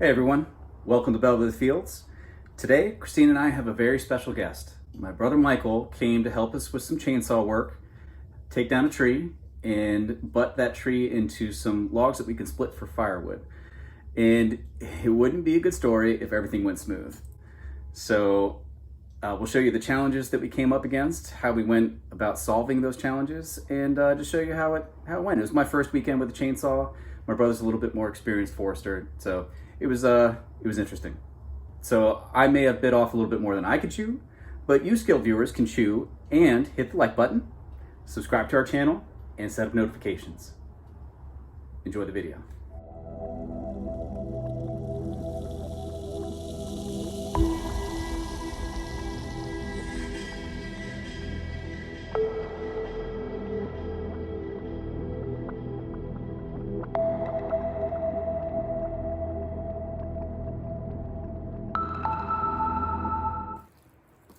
Hey everyone, welcome to Belleville Fields. Today, Christine and I have a very special guest. My brother Michael came to help us with some chainsaw work, take down a tree, and butt that tree into some logs that we can split for firewood. And it wouldn't be a good story if everything went smooth. So we'll show you the challenges that we came up against, how we went about solving those challenges, and just show you how it went. It was my first weekend with a chainsaw. My brother's a little bit more experienced forester, so it was interesting. So I may have bit off a little bit more than I could chew, but you skilled viewers can chew and hit the like button, subscribe to our channel, and set up notifications. Enjoy the video.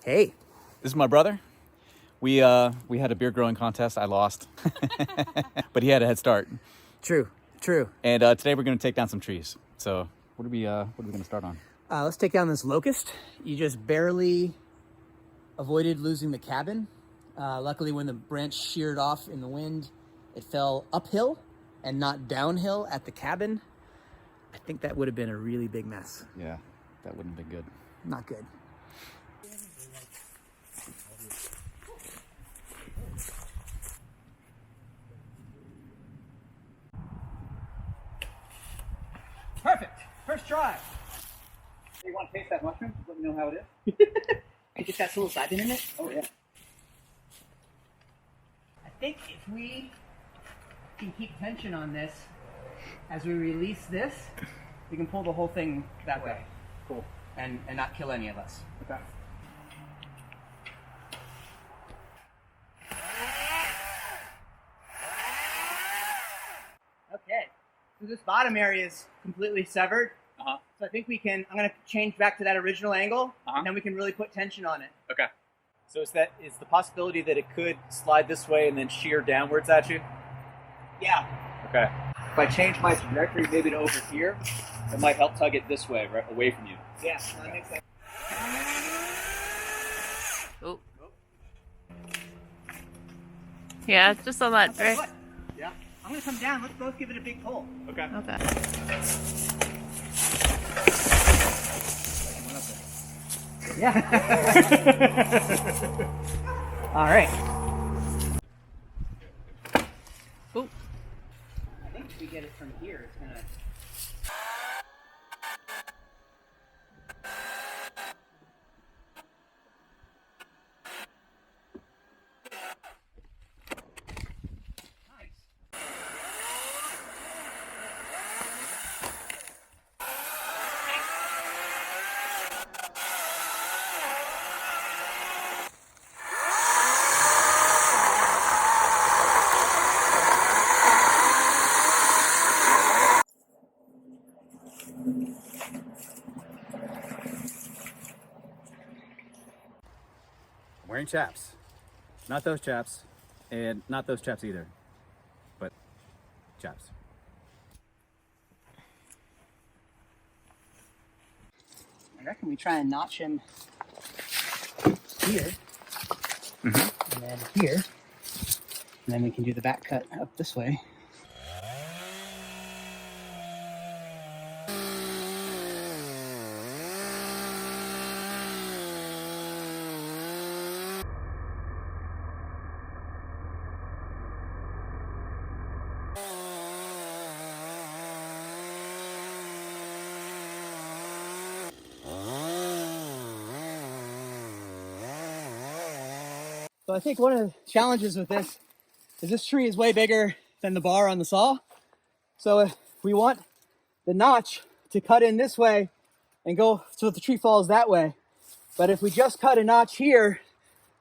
Hey, This is my brother. We had a beer growing contest. I lost, but he had a head start. true. And today we're going to take down some trees. So what are we going to start on? Let's take down this locust. You just barely avoided losing the cabin. Luckily, when the branch sheared off in the wind, it fell uphill and not downhill at the cabin. I think that would have been a really big mess. Yeah, that wouldn't have been good. Not good. Perfect. First try. You want to taste that mushroom? Let me know how it is. It just got psilocybin in it. Oh yeah. I think if we can keep tension on this, as we release this, we can pull the whole thing that way. Cool. And not kill any of us. Okay. Okay. So this bottom area is completely severed. So I think we can, I'm going to change back to that original angle, and then we can really put tension on it. Okay. So is the possibility that it could slide this way and then shear downwards at you? Yeah. Okay. If I change my trajectory maybe to over here, it might help tug it this way, right away from you. Yeah, that makes sense. Oh. Yeah, it's just on that Okay, brick. look. Yeah. I'm going to come down. Let's both give it a big pull. Okay. Okay. Yeah. All right. Oh. I think if we get it from here, it's going to... I'm wearing chaps. Not those chaps, and not those chaps either, but chaps. I reckon we try and notch him here, and then here, and then we can do the back cut up this way. So I think one of the challenges with this is this tree is way bigger than the bar on the saw. So if we want the notch to cut in this way and go so the tree falls that way. But if we just cut a notch here,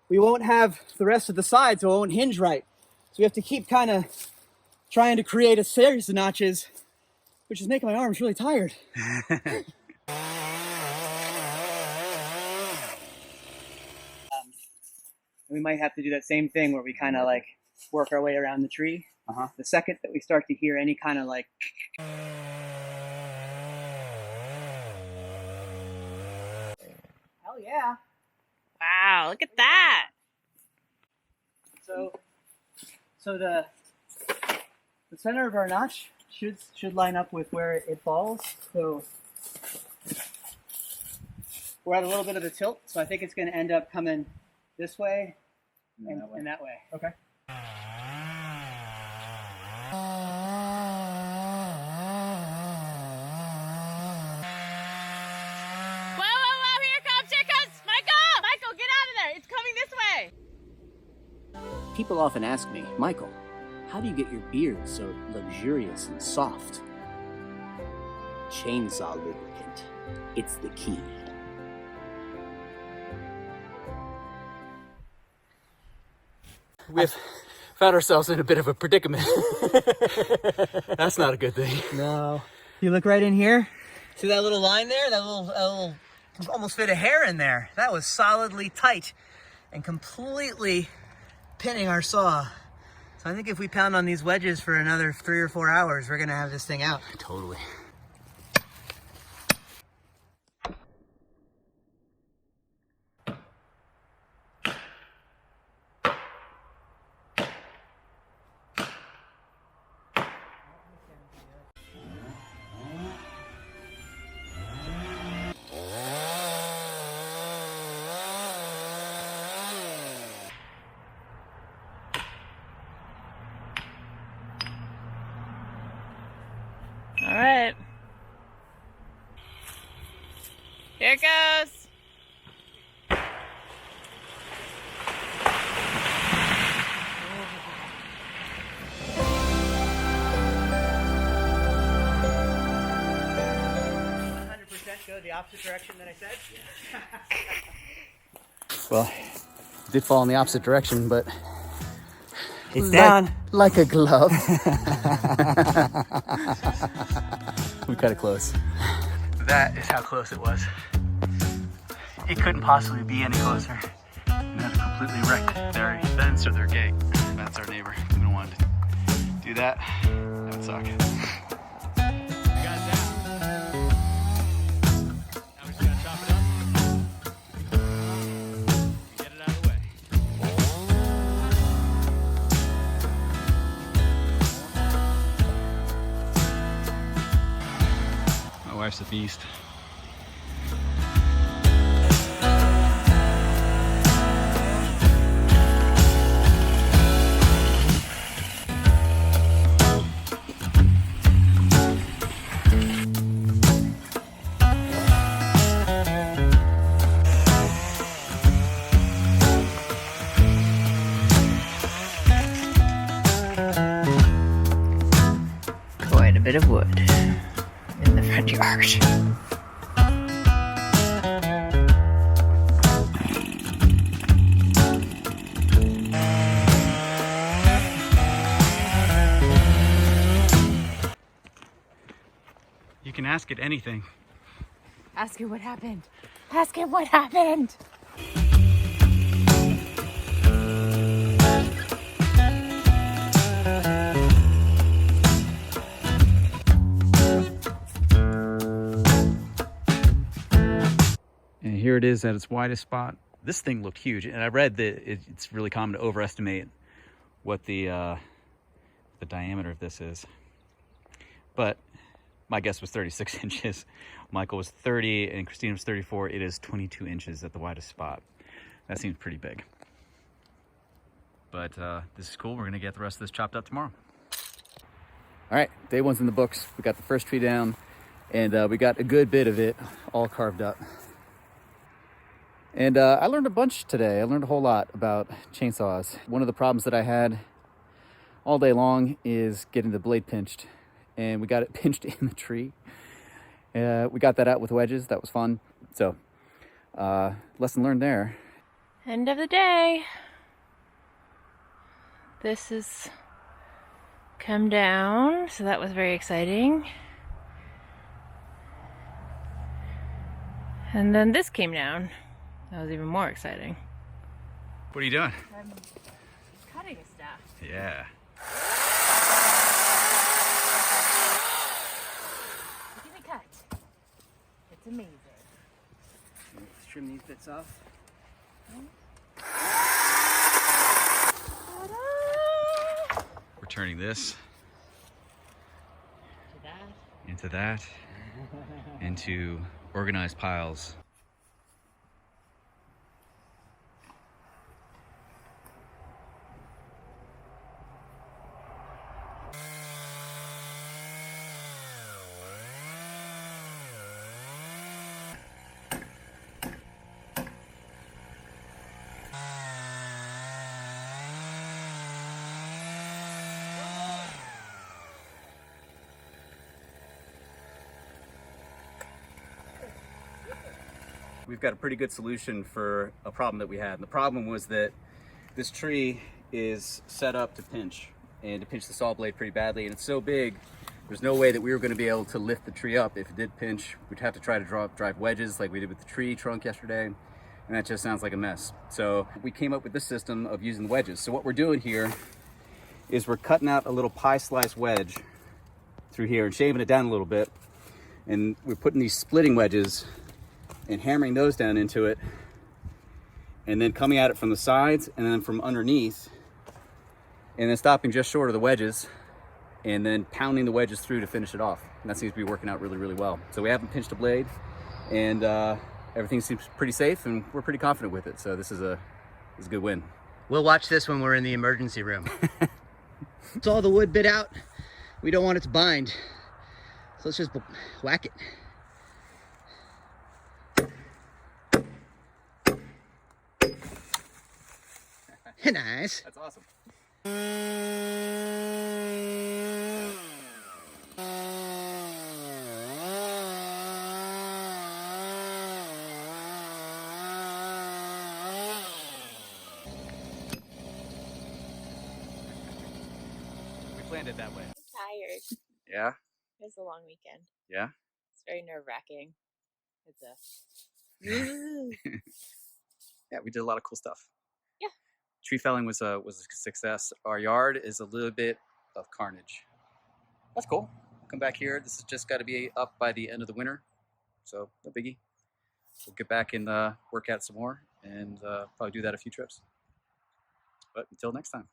we won't have the rest of the side, so it won't hinge right. So we have to keep kind of trying to create a series of notches, which is making my arms really tired. We might have to do that same thing where we kind of like work our way around the tree. The second that we start to hear any kind of like yeah. Wow, look at that. So the center of our notch should line up with where it falls. So we're at a little bit of a tilt, so I think it's going to end up coming this way and that way. Okay. Whoa, here comes, Michael! Michael, get out of there! It's coming this way! People often ask me, Michael, how do you get your beard so luxurious and soft? Chainsaw lubricant. It's the key. We've found ourselves in a bit of a predicament. That's not a good thing. No. You look right in here. See that little line there? That little almost fit a hair in there. That was solidly tight and completely pinning our saw. So I think if we pound on these wedges for another 3 or 4 hours, we're gonna have this thing out. Totally. All right. Here it goes. Go the opposite direction that I said? Well, it did fall in the opposite direction, but It's down. like a glove. We cut it close. That is how close it was. It couldn't possibly be any closer. And that completely wrecked their fence or their gate. That's our neighbor. We don't want to do that. That would suck. My wife's a beast. Quite a bit of wood in the front yard. You can ask it anything. Ask him what happened. Ask him what happened. And here it is at its widest spot. This thing looked huge, and I read that it's really common to overestimate what the diameter of this is. But my guess was 36 inches. Michael was 30 and Christina was 34. It is 22 inches at the widest spot. That seems pretty big. But this is cool. We're gonna get the rest of this chopped up tomorrow. All right, day one's in the books. We got the first tree down, and we got a good bit of it all carved up. And I learned a bunch today. I learned a whole lot about chainsaws. One of the problems that I had all day long is getting the blade pinched. And we got it pinched in the tree. We got that out with wedges. That was fun. So, lesson learned there. End of the day. This has come down, so that was very exciting. And then this came down. That was even more exciting. What are you doing? I'm cutting stuff. Yeah. Look at me cut. It's amazing. trim these bits off. We're turning this into that, into organized piles. We've got a pretty good solution for a problem that we had. And the problem was that this tree is set up to pinch and to pinch the saw blade pretty badly. And it's so big, there's no way that we were going to be able to lift the tree up. If it did pinch, we'd have to try to drive wedges like we did with the tree trunk yesterday. And that just sounds like a mess. So we came up with this system of using wedges. So what we're doing here is we're cutting out a little pie slice wedge through here and shaving it down a little bit. And we're putting these splitting wedges and hammering those down into it, and then coming at it from the sides and then from underneath, and then stopping just short of the wedges, and then pounding the wedges through to finish it off. And that seems to be working out really, really well. So we haven't pinched a blade, and everything seems pretty safe, and we're pretty confident with it. So this is a good win. We'll watch this when we're in the emergency room. It's all the wood bit out. We don't want it to bind. So let's just whack it. Nice. That's awesome. We planned it that way. I'm tired. Yeah? It was a long weekend. Yeah? It's very nerve-wracking. It's a Yeah, we did a lot of cool stuff. Yeah. Tree felling was a success. Our yard is a little bit of carnage. That's cool. Come back here. This has just got to be up by the end of the winter. So no biggie. We'll get back and work at it some more and probably do that a few trips. But until next time.